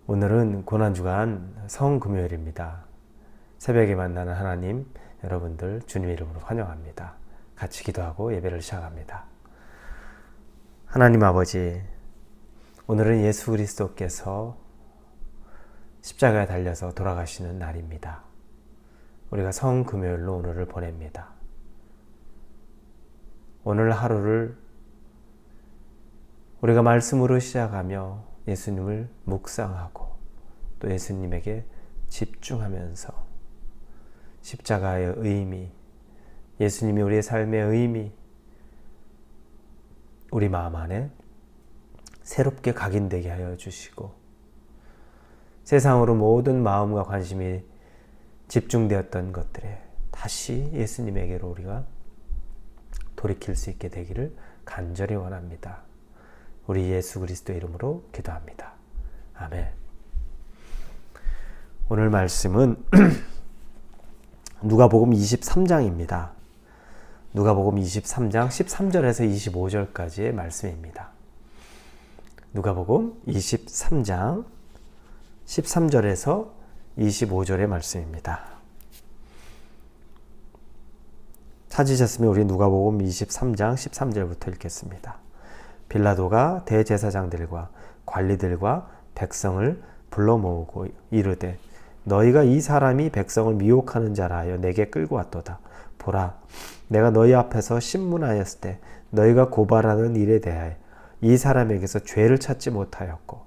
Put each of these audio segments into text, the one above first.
오늘은 고난주간 성금요일입니다. 새벽에 만나는 하나님, 여러분들 주님 이름으로 환영합니다. 같이 기도하고 예배를 시작합니다. 하나님 아버지, 오늘은 예수 그리스도께서 십자가에 달려서 돌아가시는 날입니다. 우리가 성금요일로 오늘을 보냅니다. 오늘 하루를 우리가 말씀으로 시작하며 예수님을 묵상하고 또 예수님에게 집중하면서 십자가의 의미, 예수님이 우리의 삶의 의미, 우리 마음 안에 새롭게 각인되게 하여 주시고 세상으로 모든 마음과 관심이 집중되었던 것들에 다시 예수님에게로 우리가 돌이킬 수 있게 되기를 간절히 원합니다. 우리 예수 그리스도 이름으로 기도합니다. 아멘. 오늘 말씀은 누가복음 23장입니다. 누가복음 23장 13절에서 25절까지의 말씀입니다. 누가복음 23장 13절에서 25절의 말씀입니다. 찾으셨으면 우리 누가복음 23장 13절부터 읽겠습니다. 빌라도가 대제사장들과 관리들과 백성을 불러 모으고 이르되 너희가 이 사람이 백성을 미혹하는 자라 하여 내게 끌고 왔도다. 보라, 내가 너희 앞에서 신문하였을 때 너희가 고발하는 일에 대하여 이 사람에게서 죄를 찾지 못하였고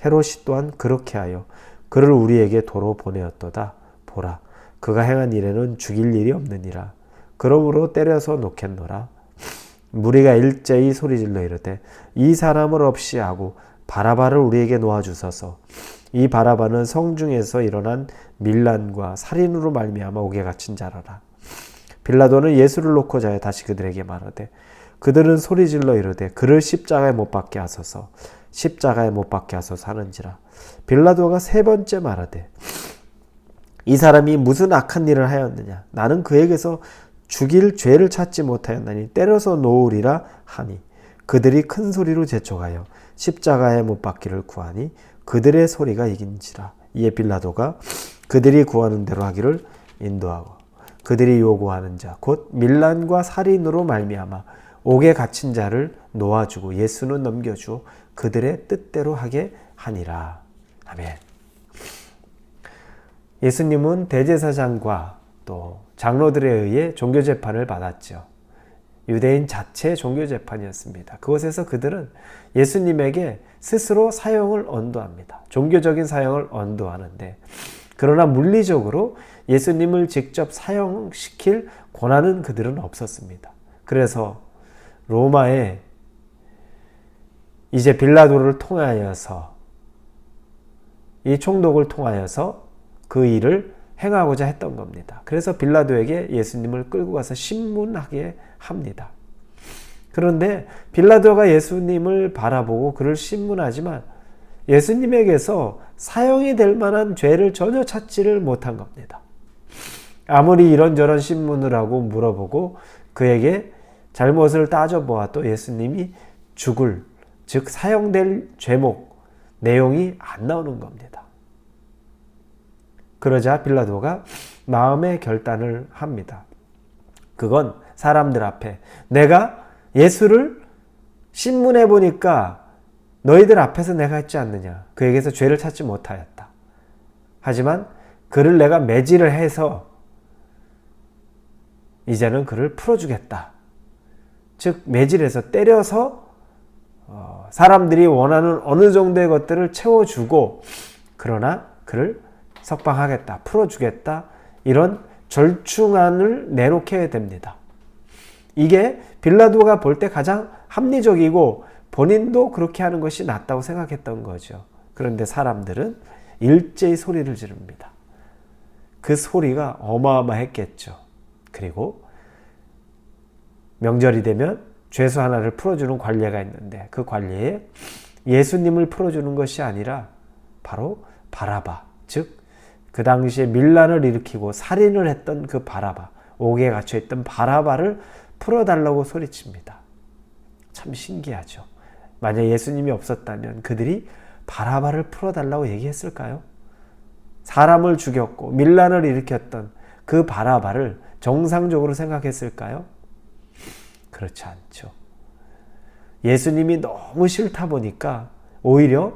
헤롯이 또한 그렇게 하여 그를 우리에게 도로 보내었도다. 보라, 그가 행한 일에는 죽일 일이 없느니라. 그러므로 때려서 놓겠노라. 무리가 일제히 소리질러 이르되 이 사람을 없이 하고 바라바를 우리에게 놓아주소서. 이 바라바는 성중에서 일어난 밀란과 살인으로 말미암아 옥에 갇힌 자라라. 빌라도는 예수를 놓고자 해 다시 그들에게 말하되 그들은 소리질러 이르되 그를 십자가에 못 박게 하소서. 십자가에 못 박게 하소서 하는지라. 빌라도가 세 번째 말하되 이 사람이 무슨 악한 일을 하였느냐. 나는 그에게서 죽일 죄를 찾지 못하였나니 때려서 놓으리라 하니 그들이 큰 소리로 재촉하여 십자가에 못 박기를 구하니 그들의 소리가 이긴지라. 이에 빌라도가 그들이 구하는 대로 하기를 인도하고 그들이 요구하는 자 곧 밀란과 살인으로 말미암아 옥에 갇힌 자를 놓아주고 예수는 넘겨주어 그들의 뜻대로 하게 하니라. 아멘. 예수님은 대제사장과 또 장로들에 의해 종교재판을 받았죠. 유대인 자체 종교재판이었습니다. 그곳에서 그들은 예수님에게 스스로 사형을 언도합니다. 종교적인 사형을 언도하는데 그러나 물리적으로 예수님을 직접 사형시킬 권한은 그들은 없었습니다. 그래서 로마에 이제 빌라도를 통하여서 이 총독을 통하여서 그 일을 행하고자 했던 겁니다. 그래서 빌라도에게 예수님을 끌고 가서 신문하게 합니다. 그런데 빌라도가 예수님을 바라보고 그를 신문하지만 예수님에게서 사형이 될 만한 죄를 전혀 찾지를 못한 겁니다. 아무리 이런저런 신문을 하고 물어보고 그에게 잘못을 따져보아도 예수님이 죽을, 즉 사형될 죄목, 내용이 안 나오는 겁니다. 그러자 빌라도가 마음의 결단을 합니다. 그건 사람들 앞에 내가 예수를 신문해 보니까 너희들 앞에서 내가 했지 않느냐. 그에게서 죄를 찾지 못하였다. 하지만 그를 내가 매질을 해서 이제는 그를 풀어주겠다. 즉 매질해서 때려서 사람들이 원하는 어느 정도의 것들을 채워주고 그러나 그를 석방하겠다, 풀어주겠다, 이런 절충안을 내놓게 됩니다. 이게 빌라도가 볼 때 가장 합리적이고 본인도 그렇게 하는 것이 낫다고 생각했던 거죠. 그런데 사람들은 일제히 소리를 지릅니다. 그 소리가 어마어마했겠죠. 그리고 명절이 되면 죄수 하나를 풀어주는 관례가 있는데 그 관례에 예수님을 풀어주는 것이 아니라 바로 바라바, 즉 그 당시에 밀란을 일으키고 살인을 했던 그 바라바, 옥에 갇혀있던 바라바를 풀어달라고 소리칩니다. 참 신기하죠. 만약 예수님이 없었다면 그들이 바라바를 풀어달라고 얘기했을까요? 사람을 죽였고 밀란을 일으켰던 그 바라바를 정상적으로 생각했을까요? 그렇지 않죠. 예수님이 너무 싫다 보니까 오히려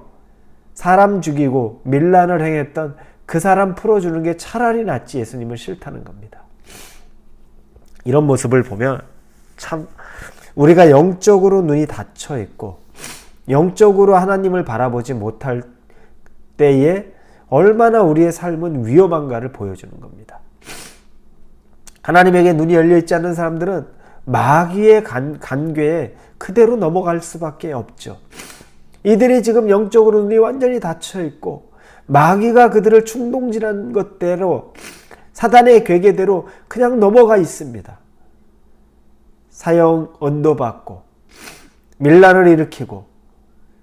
사람 죽이고 밀란을 행했던 그 사람 풀어주는 게 차라리 낫지 예수님은 싫다는 겁니다. 이런 모습을 보면 참 우리가 영적으로 눈이 닫혀 있고 영적으로 하나님을 바라보지 못할 때에 얼마나 우리의 삶은 위험한가를 보여주는 겁니다. 하나님에게 눈이 열려 있지 않는 사람들은 마귀의 간궤에 그대로 넘어갈 수밖에 없죠. 이들이 지금 영적으로 눈이 완전히 닫혀 있고 마귀가 그들을 충동질한 것대로 사단의 괴계대로 그냥 넘어가 있습니다. 사형 언도받고 밀란을 일으키고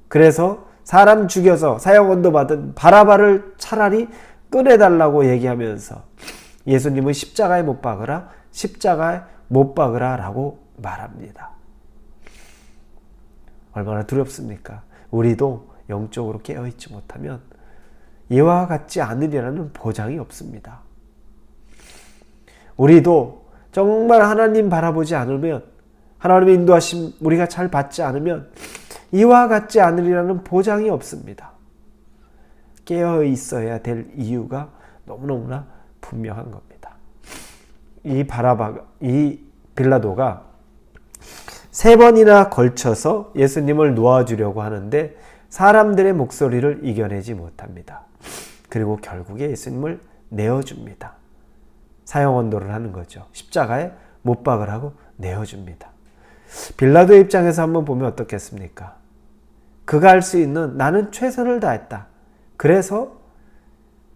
그래서 사람 죽여서 사형 언도받은 바라바를 차라리 꺼내달라고 얘기하면서 예수님은 십자가에 못 박으라, 십자가에 못 박으라 라고 말합니다. 얼마나 두렵습니까? 우리도 영적으로 깨어있지 못하면 이와 같지 않으리라는 보장이 없습니다. 우리도 정말 하나님 바라보지 않으면, 하나님의 인도하심 우리가 잘 받지 않으면 이와 같지 않으리라는 보장이 없습니다. 깨어 있어야 될 이유가 너무너무나 분명한 겁니다. 이 빌라도가 3번이나 걸쳐서 예수님을 놓아주려고 하는데 사람들의 목소리를 이겨내지 못합니다. 그리고 결국에 예수님을 내어줍니다. 사형 언도를 하는 거죠. 십자가에 못 박으라고 내어줍니다. 빌라도의 입장에서 한번 보면 어떻겠습니까? 그가 할 수 있는 나는 최선을 다했다. 그래서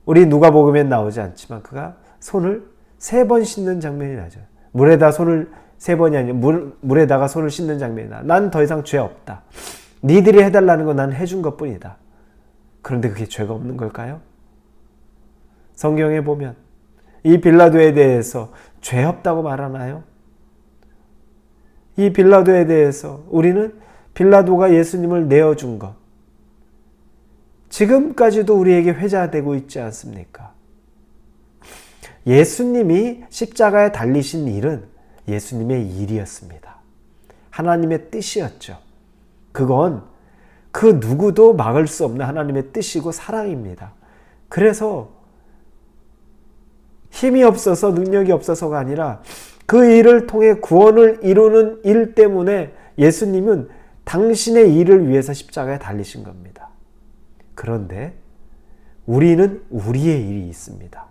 우리 누가복음에 나오지 않지만 그가 손을 3번 씻는 장면이 나죠. 물에다 손을 3번이 아니라 물에다가 손을 씻는 장면이 나. 난 더 이상 죄 없다. 니들이 해달라는 건 난 해준 것뿐이다. 그런데 그게 죄가 없는 걸까요? 성경에 보면 이 빌라도에 대해서 죄 없다고 말하나요? 이 빌라도에 대해서 우리는 빌라도가 예수님을 내어준 것, 지금까지도 우리에게 회자되고 있지 않습니까? 예수님이 십자가에 달리신 일은 예수님의 일이었습니다. 하나님의 뜻이었죠. 그건 그 누구도 막을 수 없는 하나님의 뜻이고 사랑입니다. 그래서 힘이 없어서 능력이 없어서가 아니라 그 일을 통해 구원을 이루는 일 때문에 예수님은 당신의 일을 위해서 십자가에 달리신 겁니다. 그런데 우리는 우리의 일이 있습니다.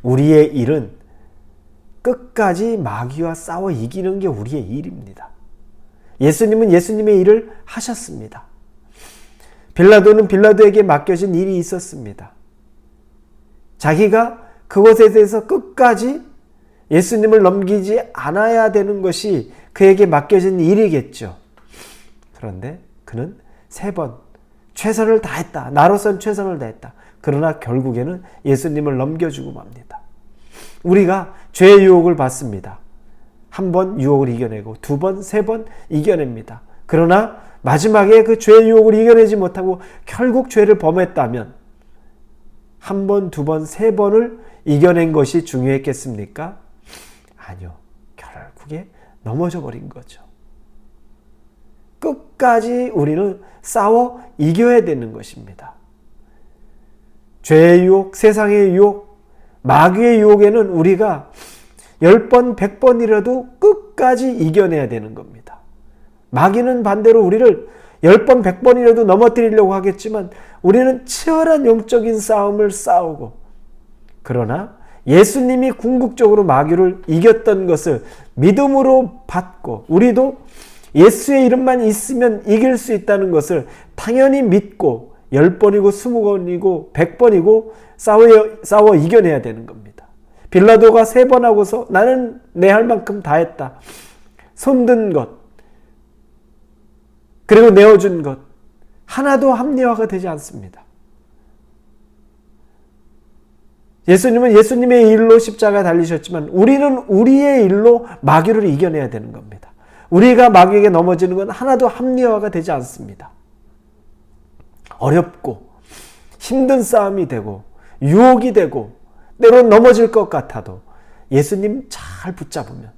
우리의 일은 끝까지 마귀와 싸워 이기는 게 우리의 일입니다. 예수님은 예수님의 일을 하셨습니다. 빌라도는 빌라도에게 맡겨진 일이 있었습니다. 자기가 그것에 대해서 끝까지 예수님을 넘기지 않아야 되는 것이 그에게 맡겨진 일이겠죠. 그런데 그는 3번 최선을 다했다. 나로선 최선을 다했다. 그러나 결국에는 예수님을 넘겨주고 맙니다. 우리가 죄의 유혹을 받습니다. 1번 유혹을 이겨내고 2번, 3번 이겨냅니다. 그러나 마지막에 그 죄의 유혹을 이겨내지 못하고 결국 죄를 범했다면 1번, 2번, 3번을 이겨낸 것이 중요했겠습니까? 아니요. 결국에 넘어져 버린 거죠. 끝까지 우리는 싸워 이겨야 되는 것입니다. 죄의 유혹, 세상의 유혹, 마귀의 유혹에는 우리가 10번, 100번이라도 끝까지 이겨내야 되는 겁니다. 마귀는 반대로 우리를 10번, 100번이라도 넘어뜨리려고 하겠지만 우리는 치열한 영적인 싸움을 싸우고, 그러나 예수님이 궁극적으로 마귀를 이겼던 것을 믿음으로 받고 우리도 예수의 이름만 있으면 이길 수 있다는 것을 당연히 믿고 10번이고 20번이고 100번이고 싸워 이겨내야 되는 겁니다. 빌라도가 3번 하고서 나는 내 할 만큼 다 했다. 손든 것, 그리고 내어준 것 하나도 합리화가 되지 않습니다. 예수님은 예수님의 일로 십자가에 달리셨지만 우리는 우리의 일로 마귀를 이겨내야 되는 겁니다. 우리가 마귀에게 넘어지는 건 하나도 합리화가 되지 않습니다. 어렵고 힘든 싸움이 되고 유혹이 되고 때론 넘어질 것 같아도 예수님 잘 붙잡으면,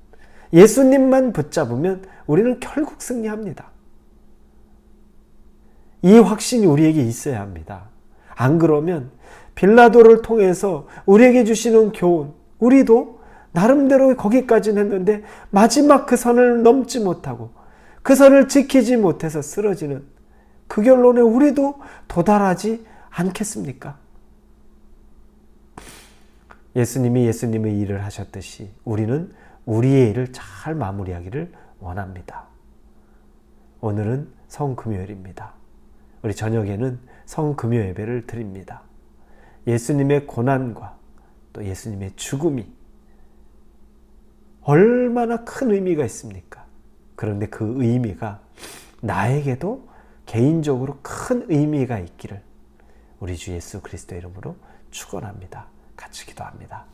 예수님만 붙잡으면 우리는 결국 승리합니다. 이 확신이 우리에게 있어야 합니다. 안 그러면 빌라도를 통해서 우리에게 주시는 교훈, 우리도 나름대로 거기까지는 했는데 마지막 그 선을 넘지 못하고 그 선을 지키지 못해서 쓰러지는 그 결론에 우리도 도달하지 않겠습니까? 예수님이 예수님의 일을 하셨듯이 우리는 우리의 일을 잘 마무리하기를 원합니다. 오늘은 성금요일입니다. 우리 저녁에는 성금요 예배를 드립니다. 예수님의 고난과 또 예수님의 죽음이 얼마나 큰 의미가 있습니까? 그런데 그 의미가 나에게도 개인적으로 큰 의미가 있기를 우리 주 예수 그리스도의 이름으로 축원합니다. 같이 기도합니다.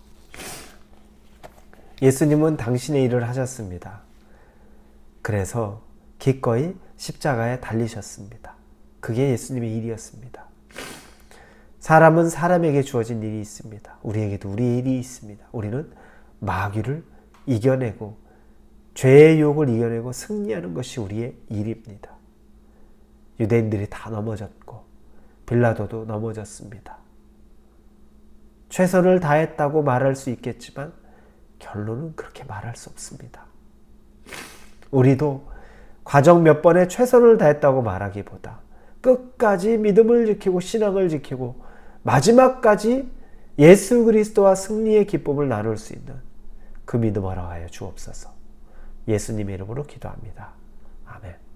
예수님은 당신의 일을 하셨습니다. 그래서 기꺼이 십자가에 달리셨습니다. 그게 예수님의 일이었습니다. 사람은 사람에게 주어진 일이 있습니다. 우리에게도 우리의 일이 있습니다. 우리는 마귀를 이겨내고 죄의 유혹을 이겨내고 승리하는 것이 우리의 일입니다. 유대인들이 다 넘어졌고 빌라도도 넘어졌습니다. 최선을 다했다고 말할 수 있겠지만 결론은 그렇게 말할 수 없습니다. 우리도 과정 몇 번에 최선을 다했다고 말하기보다 끝까지 믿음을 지키고 신앙을 지키고 마지막까지 예수 그리스도와 승리의 기쁨을 나눌 수 있는 그 믿음 허락하여 주옵소서. 예수님의 이름으로 기도합니다. 아멘.